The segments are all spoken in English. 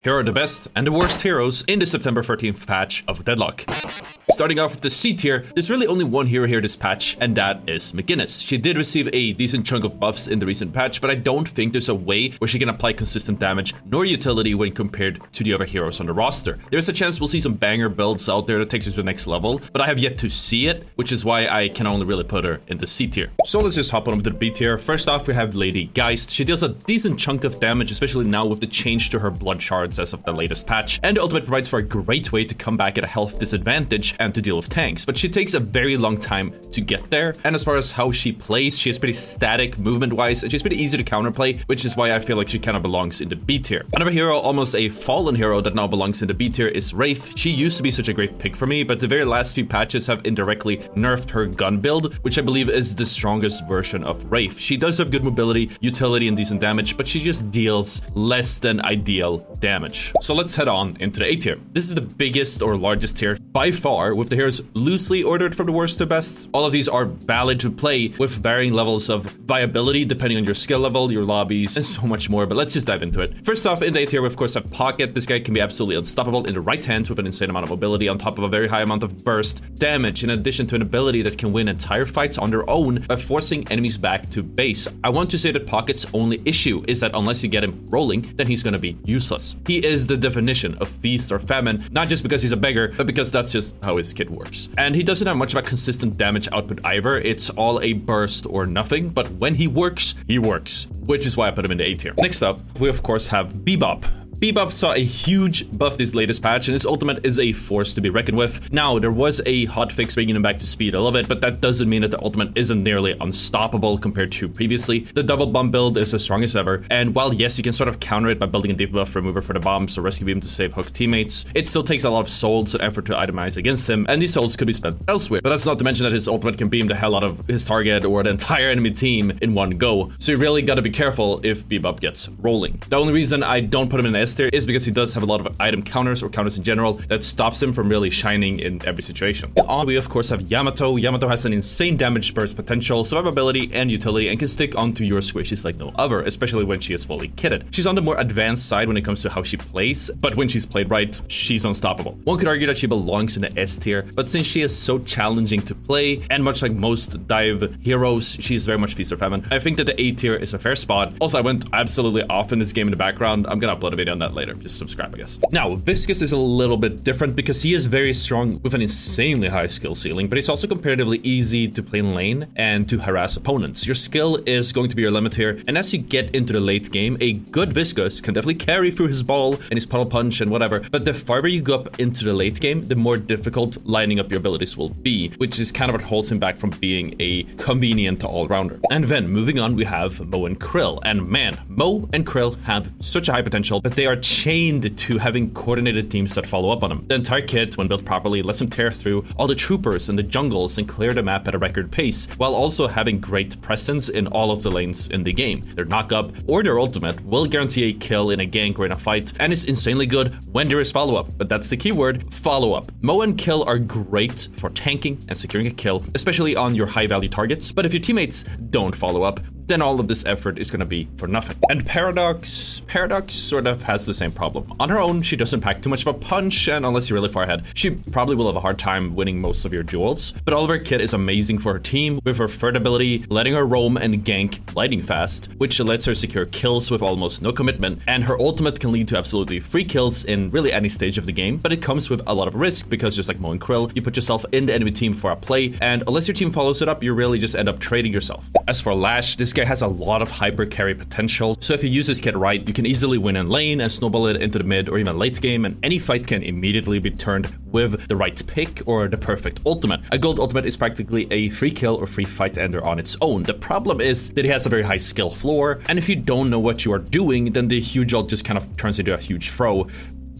Here are the best and the worst heroes in the September 13th patch of Deadlock. Starting off with the C tier, there's really only one hero here this patch, and that is McGinnis. She did receive a decent chunk of buffs in the recent patch, but I don't think there's a way where she can apply consistent damage nor utility when compared to the other heroes on the roster. There's a chance we'll see some banger builds out there that takes her to the next level, but I have yet to see it, which is why I can only really put her in the C tier. So let's just hop on over to the B tier. First off, we have Lady Geist. She deals a decent chunk of damage, especially now with the change to her blood shards as of the latest patch, and the ultimate provides for a great way to come back at a health disadvantage and to deal with tanks, but she takes a very long time to get there. And as far as how she plays, she is pretty static movement wise, and she's pretty easy to counterplay, which is why I feel like she kind of belongs in the B tier. Another hero, almost a fallen hero that now belongs in the B tier, is Wraith. She used to be such a great pick for me, but the very last few patches have indirectly nerfed her gun build, which I believe is the strongest version of Wraith. She does have good mobility, utility, and decent damage, but she just deals less than ideal damage. So let's head on into the A tier. This is the biggest or largest tier by far, with the heroes loosely ordered from the worst to best. All of these are valid to play with varying levels of viability depending on your skill level, your lobbies, and so much more, but let's just dive into it. First off, in the A tier, we of course have Pocket. This guy can be absolutely unstoppable in the right hands with an insane amount of mobility on top of a very high amount of burst damage, in addition to an ability that can win entire fights on their own by forcing enemies back to base. I want to say that Pocket's only issue is that unless you get him rolling, then he's gonna be useless. He is the definition of feast or famine, not just because he's a beggar, but because that's just how his kit works. And he doesn't have much of a consistent damage output either. It's all a burst or nothing, but when he works, which is why I put him in the A tier. Next up, we of course have Bebop. Bebop saw a huge buff this latest patch, and his ultimate is a force to be reckoned with. Now, there was a hotfix bringing him back to speed a little bit, but that doesn't mean that the ultimate isn't nearly unstoppable compared to previously. The double bomb build is as strong as ever, and while yes, you can sort of counter it by building a debuff remover for the bombs or rescue beam to save hooked teammates, it still takes a lot of souls and effort to itemize against him, and these souls could be spent elsewhere. But that's not to mention that his ultimate can beam the hell out of his target or the entire enemy team in one go, so you really gotta be careful if Bebop gets rolling. The only reason I don't put him in S tier is because he does have a lot of item counters or counters in general that stops him from really shining in every situation. On, we of course have Yamato. Yamato has an insane damage burst potential, survivability, and utility, and can stick onto your squishies like no other, especially when she is fully kitted. She's on the more advanced side when it comes to how she plays, but when she's played right, she's unstoppable. One could argue that she belongs in the S tier, but since she is so challenging to play, and much like most dive heroes, she's very much feast or famine, I think that the A tier is a fair spot. Also, I went absolutely off in this game in the background. I'm gonna upload a video on that later. Just subscribe, I guess. Now, Viscus is a little bit different because he is very strong with an insanely high skill ceiling, but he's also comparatively easy to play in lane and to harass opponents. Your skill is going to be your limit here, and as you get into the late game, a good Viscus can definitely carry through his ball and his puddle punch and whatever, but the farther you go up into the late game, the more difficult lining up your abilities will be, which is kind of what holds him back from being a convenient all-rounder. And then, moving on, we have Mo and Krill, and man, Mo and Krill have such a high potential that they are chained to having coordinated teams that follow up on him. The entire kit, when built properly, lets him tear through all the troopers and the jungles and clear the map at a record pace, while also having great presence in all of the lanes in the game. Their knock-up or their ultimate will guarantee a kill in a gank or in a fight, and is insanely good when there is follow-up. But that's the key word, follow-up. Mo and Kill are great for tanking and securing a kill, especially on your high-value targets, but if your teammates don't follow up, then all of this effort is going to be for nothing. And Paradox sort of has the same problem. On her own, she doesn't pack too much of a punch, and unless you're really far ahead, she probably will have a hard time winning most of your duels. But all of her kit is amazing for her team, with her third ability, letting her roam and gank lightning fast, which lets her secure kills with almost no commitment, and her ultimate can lead to absolutely free kills in really any stage of the game, but it comes with a lot of risk, because just like Mo and Krill, you put yourself in the enemy team for a play, and unless your team follows it up, you really just end up trading yourself. As for Lash, this guy has a lot of hyper carry potential, so if you use his kit right, you can easily win in lane and snowball it into the mid or even late game, and any fight can immediately be turned with the right pick or the perfect ultimate. A gold ultimate is practically a free kill or free fight ender on its own. The problem is that he has a very high skill floor, and if you don't know what you are doing, then the huge ult just kind of turns into a huge throw,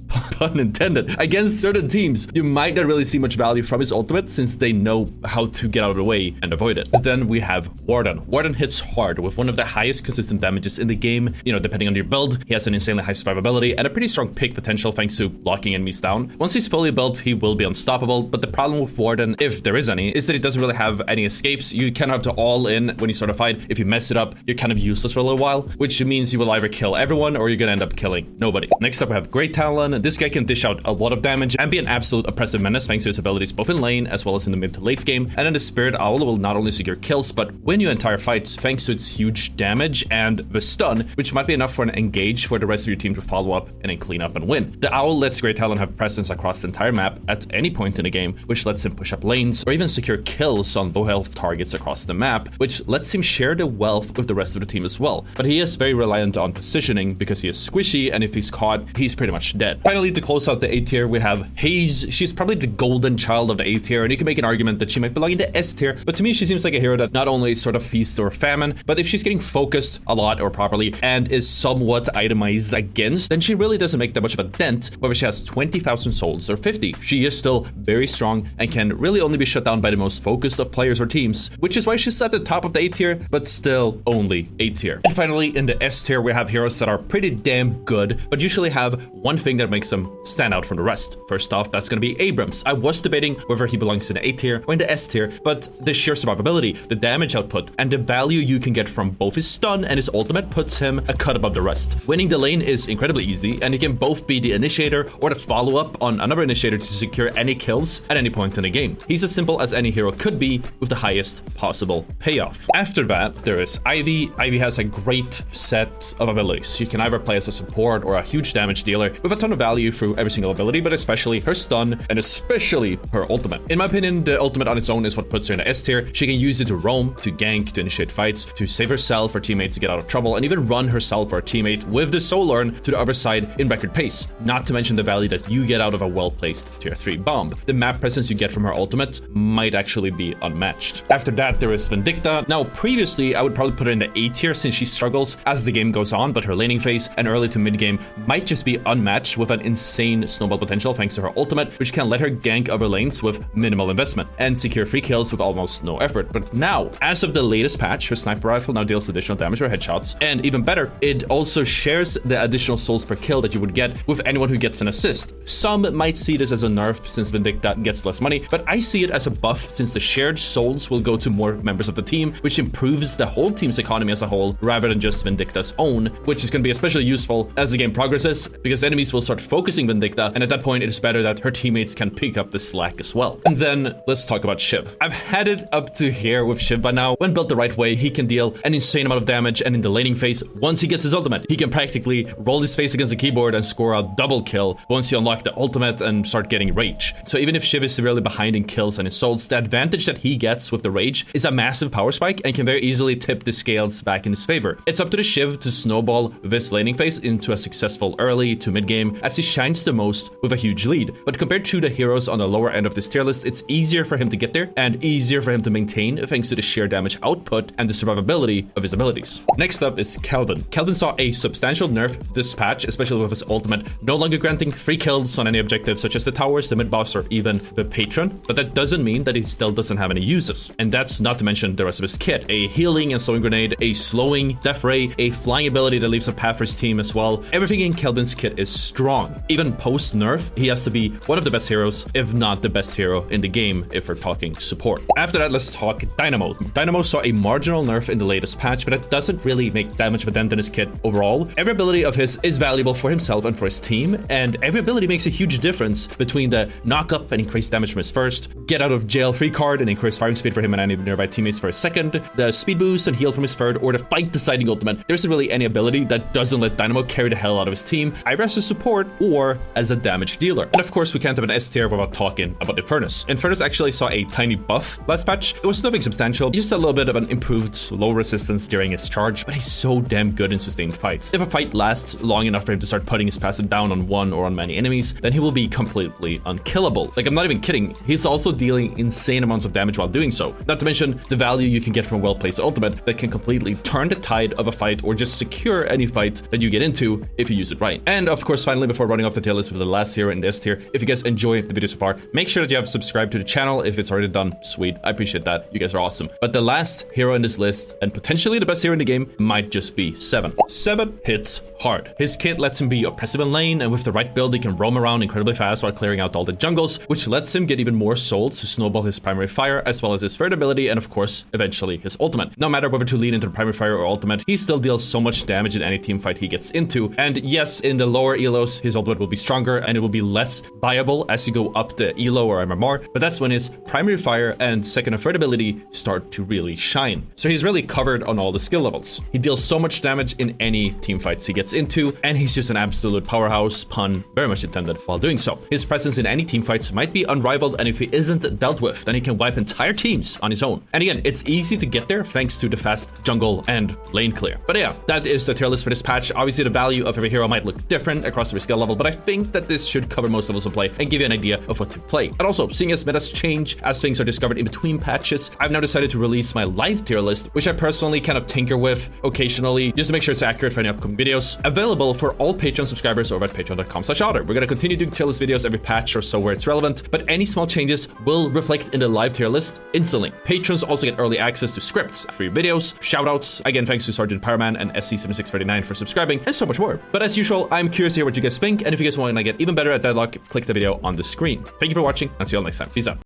pun intended, against certain teams, you might not really see much value from his ultimate since they know how to get out of the way and avoid it. Then we have Warden. Warden hits hard with one of the highest consistent damages in the game. You know, depending on your build, he has an insanely high survivability and a pretty strong pick potential thanks to locking enemies down. Once he's fully built, he will be unstoppable, but the problem with Warden, if there is any, is that he doesn't really have any escapes. You kind of have to all in when you start a fight. If you mess it up, you're kind of useless for a little while, which means you will either kill everyone or you're gonna end up killing nobody. Next up, we have Great Talon. This guy can dish out a lot of damage and be an absolute oppressive menace thanks to his abilities both in lane as well as in the mid to late game. And then the Spirit Owl will not only secure kills, but win you entire fights thanks to its huge damage and the stun, which might be enough for an engage for the rest of your team to follow up and then clean up and win. The Owl lets Great Talon have presence across the entire map at any point in the game, which lets him push up lanes or even secure kills on low health targets across the map, which lets him share the wealth with the rest of the team as well. But he is very reliant on positioning because he is squishy, and if he's caught, he's pretty much dead. Finally, to close out the A tier, we have Haze. She's probably the golden child of the A tier, and you can make an argument that she might belong in the S tier, but to me, she seems like a hero that not only sort of feast or famine, but if she's getting focused a lot or properly and is somewhat itemized against, then she really doesn't make that much of a dent, whether she has 20,000 souls or 50. She is still very strong and can really only be shut down by the most focused of players or teams, which is why she's at the top of the A tier, but still only A tier. And finally, in the S tier, we have heroes that are pretty damn good, but usually have one thing that makes them stand out from the rest. First off, that's going to be Abrams. I was debating whether he belongs in the A tier or in the S tier, but the sheer survivability, the damage output, and the value you can get from both his stun and his ultimate puts him a cut above the rest. Winning the lane is incredibly easy, and he can both be the initiator or the follow-up on another initiator to secure any kills at any point in the game. He's as simple as any hero could be with the highest possible payoff. After that, there is Ivy. Ivy has a great set of abilities. She can either play as a support or a huge damage dealer with a ton of value through every single ability, but especially her stun and especially her ultimate. In my opinion, the ultimate on its own is what puts her in the S tier. She can use it to roam, to gank, to initiate fights, to save herself or teammates to get out of trouble, and even run herself or a teammate with the soul urn to the other side in record pace. Not to mention the value that you get out of a well-placed tier 3 bomb. The map presence you get from her ultimate might actually be unmatched. After that, there is Vindicta. Now, previously, I would probably put her in the A tier since she struggles as the game goes on, but her laning phase and early to mid game might just be unmatched with an insane snowball potential thanks to her ultimate, which can let her gank other lanes with minimal investment and secure free kills with almost no effort. But now, as of the latest patch, her sniper rifle now deals additional damage or headshots, and even better, it also shares the additional souls per kill that you would get with anyone who gets an assist. Some might see this as a nerf since Vindicta gets less money, but I see it as a buff since the shared souls will go to more members of the team, which improves the whole team's economy as a whole rather than just Vindicta's own, which is going to be especially useful as the game progresses because enemies will start focusing Vindicta, and at that point it is better that her teammates can pick up the slack as well. And then let's talk about Shiv. I've had it up to here with Shiv by now. When built the right way, he can deal an insane amount of damage, and in the laning phase, once he gets his ultimate, he can practically roll his face against the keyboard and score a double kill once you unlock the ultimate and start getting rage. So even if Shiv is severely behind in kills and in souls, the advantage that he gets with the rage is a massive power spike and can very easily tip the scales back in his favor. It's up to the Shiv to snowball this laning phase into a successful early to mid game as he shines the most with a huge lead. But compared to the heroes on the lower end of this tier list, it's easier for him to get there and easier for him to maintain thanks to the sheer damage output and the survivability of his abilities. Next up is Kelvin. Kelvin saw a substantial nerf this patch, especially with his ultimate no longer granting free kills on any objectives such as the towers, the mid boss, or even the patron, but that doesn't mean that he still doesn't have any uses. And that's not to mention the rest of his kit: a healing and slowing grenade, a slowing death ray, a flying ability that leaves a path for his team as well. Everything in Kelvin's kit is strong. Even post nerf, he has to be one of the best heroes, if not the best hero in the game if we're talking support. After that, let's talk Dynamo. Dynamo saw a marginal nerf in the latest patch, but it doesn't really make that much of a dent in his kit overall. Every ability of his is valuable for himself and for his team, and every ability makes a huge difference between the knock up and increased damage from his first, get out of jail free card and increased firing speed for him and any nearby teammates for his second, the speed boost and heal from his third, or the fight deciding ultimate. There isn't really any ability that doesn't let Dynamo carry the hell out of his team, either as a support or as a damage dealer. And of course, we can't have an S tier without talking about Infernus. Infernus actually saw a tiny buff last patch. It was nothing substantial, just a little bit of an improved slow resistance during his charge, but he's so damn good in sustained fights. If a fight lasts long enough for him to start putting his passive down on one or on many enemies, then he will be completely unkillable. Like, I'm not even kidding. He's also dealing insane amounts of damage while doing so. Not to mention the value you can get from a well-placed ultimate that can completely turn the tide of a fight or just secure any fight that you get into if you use it right. And of course, finally, but before running off the tier list with the last hero in this tier. If you guys enjoy the video so far, make sure that you have subscribed to the channel. If it's already done, sweet. I appreciate that. You guys are awesome. But the last hero in this list, and potentially the best hero in the game, might just be 7. 7 hits hard. His kit lets him be oppressive in lane, and with the right build, he can roam around incredibly fast while clearing out all the jungles, which lets him get even more souls to snowball his primary fire, as well as his third ability, and of course, eventually his ultimate. No matter whether to lean into the primary fire or ultimate, he still deals so much damage in any team fight he gets into. And yes, in the lower elos, his ultimate will be stronger, and it will be less viable as you go up the elo or MMR, but that's when his primary fire and second and third ability start to really shine. So he's really covered on all the skill levels. He deals so much damage in any team fights he gets into, and he's just an absolute powerhouse, pun very much intended while doing so. His presence in any team fights might be unrivaled, and if he isn't dealt with, then he can wipe entire teams on his own. And again, it's easy to get there thanks to the fast jungle and lane clear. But yeah, that is the tier list for this patch. Obviously, the value of every hero might look different across every skill level, but I think that this should cover most levels of play and give you an idea of what to play. And also, seeing as metas change as things are discovered in between patches, I've now decided to release my live tier list, which I personally kind of tinker with occasionally just to make sure it's accurate for any upcoming videos. Available for all Patreon subscribers over at patreon.com/Ottr. We're gonna continue doing tier list videos every patch or so where it's relevant, but any small changes will reflect in the live tier list instantly. Patrons also get early access to scripts, free videos, shoutouts. Again, thanks to Sergeant Pyroman and SC7639 for subscribing, and so much more. But as usual, I'm curious to hear what you guys think, and if you guys want to get even better at Deadlock, click the video on the screen. Thank you for watching, and see you all next time. Peace out.